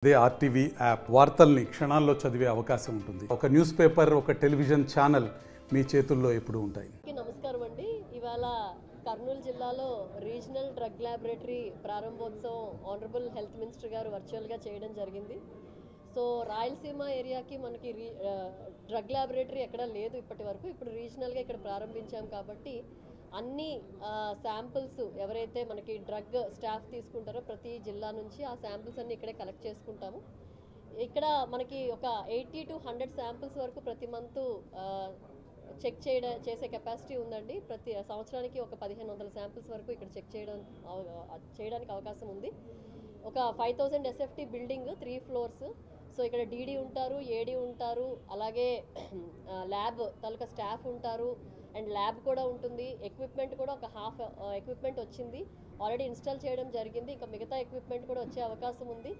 అదే RTV app వార్తల్ని క్షణాల్లో చదివే అవకాశం ఉంటుంది. ఒక న్యూస్ పేపర్, ఒక టెలివిజన్ ఛానల్ మీ చేతుల్లో ఎప్పుడూ ఉంటాయి. నమస్కారం అండి. ఇవాళ కర్నూలు జిల్లాలో రీజనల్ డ్రగ్ ల్యాబొరేటరీ ప్రారంభోత్సవం ఆనరబుల్ హెల్త్ మినిస్టర్ గారు వర్చువల్గా చేయడం జరిగింది. సో రాయలసీమ ఏరియాకి మనకి డ్రగ్ ల్యాబొరేటరీ ఎక్కడా లేదు ఇప్పటి వరకు. ఇప్పుడు రీజనల్గా ఇక్కడ ప్రారంభించాం కాబట్టి అన్ని శాంపిల్స్ ఎవరైతే మనకి డ్రగ్ స్టాఫ్ తీసుకుంటారో ప్రతి జిల్లా నుంచి ఆ శాంపిల్స్ అన్ని ఇక్కడే కలెక్ట్ చేసుకుంటాము. ఇక్కడ మనకి ఒక 80 to 100 శాంపిల్స్ వరకు ప్రతి మంత్ చెక్ చేసే కెపాసిటీ ఉందండి. ప్రతి సంవత్సరానికి ఒక 1500 శాంపిల్స్ వరకు ఇక్కడ చెక్ చేయడానికి అవకాశం ఉంది. ఒక 5000 SFT బిల్డింగ్ 3 floors. సో ఇక్కడ డీడీ ఉంటారు, ఏడీ ఉంటారు, అలాగే ల్యాబ్ తాలూకా స్టాఫ్ ఉంటారు అండ్ ల్యాబ్ కూడా ఉంటుంది. ఎక్విప్మెంట్ కూడా ఒక హాఫ్ ఎక్విప్మెంట్ వచ్చింది, ఆల్రెడీ ఇన్స్టాల్ చేయడం జరిగింది. ఇంకా మిగతా ఎక్విప్మెంట్ కూడా వచ్చే అవకాశం ఉంది.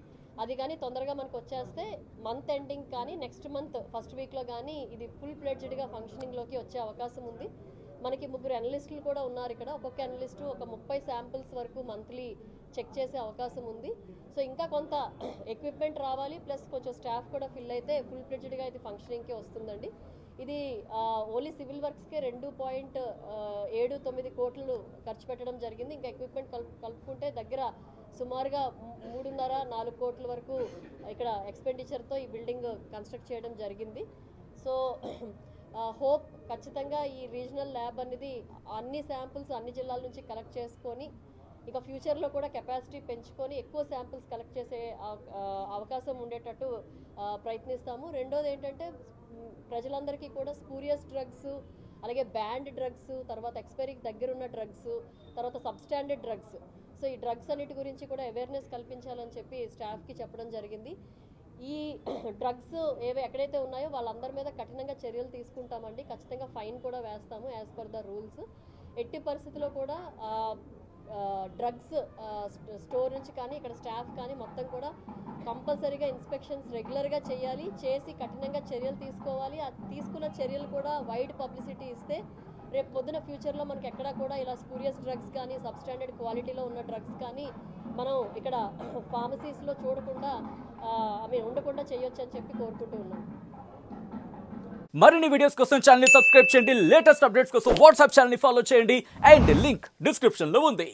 అది కానీ తొందరగా మనకు వచ్చేస్తే మంత్ ఎండింగ్ కానీ నెక్స్ట్ మంత్ ఫస్ట్ వీక్లో కానీ ఇది ఫుల్ ఫ్లెడ్జ్డ్గా ఫంక్షనింగ్లోకి వచ్చే అవకాశం ఉంది. మనకి 3 అనలిస్టులు కూడా ఉన్నారు ఇక్కడ. ఒక్కొక్క అనలిస్టు ఒక 30 శాంపిల్స్ వరకు మంత్లీ చెక్ చేసే అవకాశం ఉంది. సో ఇంకా కొంత ఎక్విప్మెంట్ రావాలి, ప్లస్ కొంచెం స్టాఫ్ కూడా ఫిల్ అయితే ఫుల్ ఫ్లెడ్జ్డ్గా ఇది ఫంక్షనింగ్కి వస్తుందండి. ఇది ఓన్లీ సివిల్ వర్క్స్కే 2.79 కోట్లు ఖర్చు పెట్టడం జరిగింది. ఇంకా ఎక్విప్మెంట్ కలుపుకుంటే దగ్గర సుమారుగా 3.5-4 కోట్ల వరకు ఇక్కడ ఎక్స్పెండిచర్తో ఈ బిల్డింగ్ కన్స్ట్రక్ట్ చేయడం జరిగింది. సో హోప్ ఖచ్చితంగా ఈ రీజనల్ ల్యాబ్ అనేది అన్ని శాంపిల్స్ అన్ని జిల్లాల నుంచి కలెక్ట్ చేసుకొని ఇక ఫ్యూచర్లో కూడా కెపాసిటీ పెంచుకొని ఎక్కువ శాంపిల్స్ కలెక్ట్ చేసే అవకాశం ఉండేటట్టు ప్రయత్నిస్తాము. రెండోది ఏంటంటే ప్రజలందరికీ కూడా స్పూరియస్ డ్రగ్స్, అలాగే బ్యాండ్ డ్రగ్స్, తర్వాత ఎక్స్పైరీకి దగ్గరున్న డ్రగ్స్, తర్వాత సబ్స్టాండర్డ్ డ్రగ్స్, సో ఈ డ్రగ్స్ అన్నిటి గురించి కూడా అవేర్నెస్ కల్పించాలని చెప్పి స్టాఫ్కి చెప్పడం జరిగింది. ఈ డ్రగ్స్ ఎక్కడైతే ఉన్నాయో వాళ్ళందరి మీద కఠినంగా చర్యలు తీసుకుంటామండి. ఖచ్చితంగా ఫైన్ కూడా వేస్తాము యాజ్ పర్ ద రూల్స్. ఎట్టి పరిస్థితిలో కూడా డ్రగ్స్ స్టోర్ నుంచి కానీ ఇక్కడ స్టాఫ్ కానీ మొత్తం కూడా కంపల్సరీగా ఇన్స్పెక్షన్స్ రెగ్యులర్గా చేయాలి, చేసి కఠినంగా చర్యలు తీసుకోవాలి. ఆ తీసుకున్న చర్యలు కూడా వైడ్ పబ్లిసిటీ ఇస్తే రేపు పొద్దున ఫ్యూచర్లో మనకి ఎక్కడా కూడా ఇలా స్పూరియస్ డ్రగ్స్ కానీ సబ్స్టాండర్డ్ క్వాలిటీలో ఉన్న డ్రగ్స్ కానీ మనం ఇక్కడ ఫార్మసీస్లో చూడకుండా ఉండకుండా చేయొచ్చు అని చెప్పి కోరుకుంటూ ఉన్నాం. మరిన్ని వీడియోస్ కోసం ఛానల్ ని సబ్స్క్రైబ్ చేయండి, లేటెస్ట్ అప్డేట్స్ కోసం వాట్సాప్ ఛానల్ ని ఫాలో చేయండి అండ్ లింక్ డిస్క్రిప్షన్ లో ఉంది.